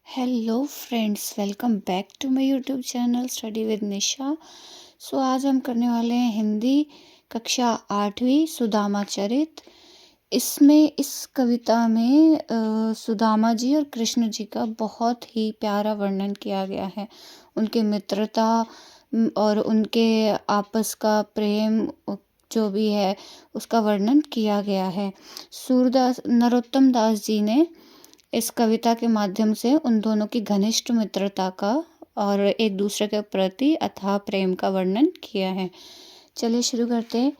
Hello friends, welcome back to my YouTube channel study with Nisha. आज हम करने वाले हैं हिंदी कक्षा 8वीं सुदामा चरित। इसमें इस कविता में सुदामा जी और कृष्ण जी का बहुत ही प्यारा वर्णन किया गया है। उनके मित्रता और उनके आपस का प्रेम जो भी है उसका वर्णन किया गया है। सूरदास नरोत्तम दास जी ने इस कविता के माध्यम से उन दोनों की घनिष्ठ मित्रता का और एक दूसरे के प्रति अथाह प्रेम का वर्णन किया है। चलिए शुरू करते हैं।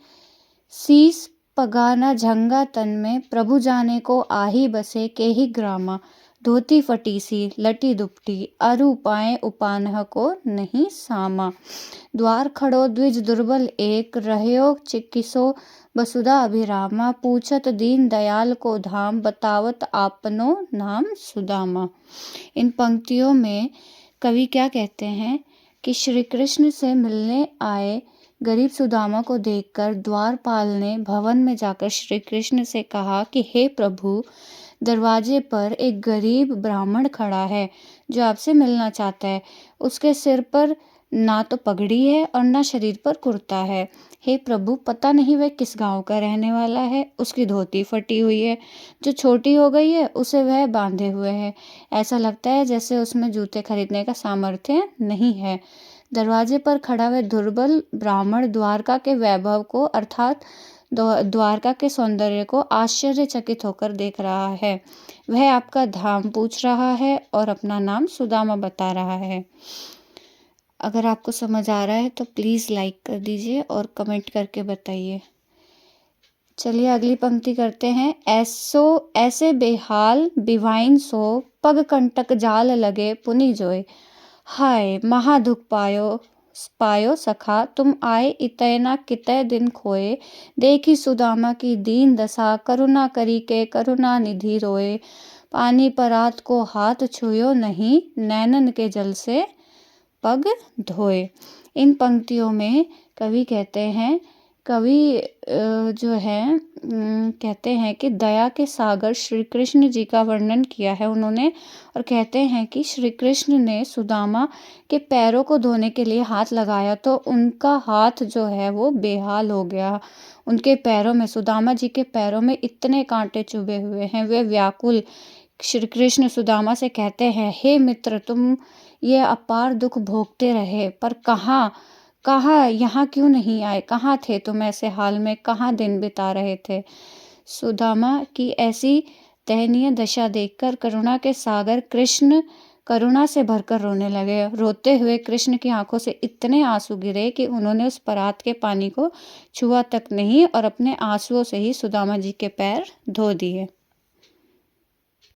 शीस पगाना झंगा तन में, प्रभु जाने को आही बसे के ही ग्रामा। धोती फटी सी लटी दुपटी, अरु पाए उपानह को नहीं सामा। द्वार खड़ो द्विज दुर्बल एक, रहयो चिकिसो वसुधा अभिरामा। पूछत दीन दयाल को धाम, बतावत आपनो नाम सुदामा। इन पंक्तियों में कवि क्या कहते हैं कि श्री कृष्ण से मिलने आए गरीब सुदामा को देखकर द्वारपाल ने भवन में जाकर श्री कृष्ण से कहा कि हे प्रभु, दरवाजे पर एक गरीब ब्राह्मण खड़ा है जो आपसे मिलना चाहता है। उसके सिर पर ना तो पगड़ी है और ना शरीर पर कुर्ता है। हे प्रभु, पता नहीं वह किस गांव का रहने वाला है। उसकी धोती फटी हुई है, जो छोटी हो गई है उसे वह बांधे हुए है। ऐसा लगता है जैसे उसमें जूते खरीदने का सामर्थ्य नहीं है। दरवाजे पर खड़ा वह दुर्बल ब्राह्मण द्वारका के वैभव को अर्थात द्वारका के सौंदर्य को आश्चर्यचकित होकर देख रहा है। वह आपका धाम पूछ रहा है और अपना नाम सुदामा बता रहा है। अगर आपको समझ आ रहा है तो प्लीज़ लाइक कर दीजिए और कमेंट करके बताइए। चलिए अगली पंक्ति करते हैं। ऐसे बेहाल बिवाइन सो, पग कंटक जाल लगे पुनि जोय। हाय महादुख पायो सखा, तुम आए इतना कितय दिन खोए। देखी सुदामा की दीन दशा, करुणा करी के करुणा निधि रोए। पानी परात को हाथ छुयो नहीं, नैनन के जल से पग धोए। इन पंक्तियों में कवि कहते हैं कहते हैं कि दया के सागर श्री कृष्ण जी का वर्णन किया है उन्होंने, और कहते हैं कि श्री कृष्ण ने सुदामा के पैरों को धोने के लिए हाथ लगाया तो उनका हाथ जो है वो बेहाल हो गया। उनके पैरों में, सुदामा जी के पैरों में इतने कांटे चुभे हुए हैं, वे व्याकुल। श्री कृष्ण सुदामा से कहते हैं, हे मित्र, तुम ये अपार दुख भोगते रहे, पर कहाँ यहाँ क्यों नहीं आए? कहाँ थे तुम ऐसे हाल में? कहाँ दिन बिता रहे थे? सुदामा की ऐसी दयनीय दशा देखकर करुणा के सागर कृष्ण करुणा से भरकर रोने लगे। रोते हुए कृष्ण की आंखों से इतने आंसू गिरे कि उन्होंने उस परात के पानी को छुआ तक नहीं और अपने आंसुओं से ही सुदामा जी के पैर धो दिए।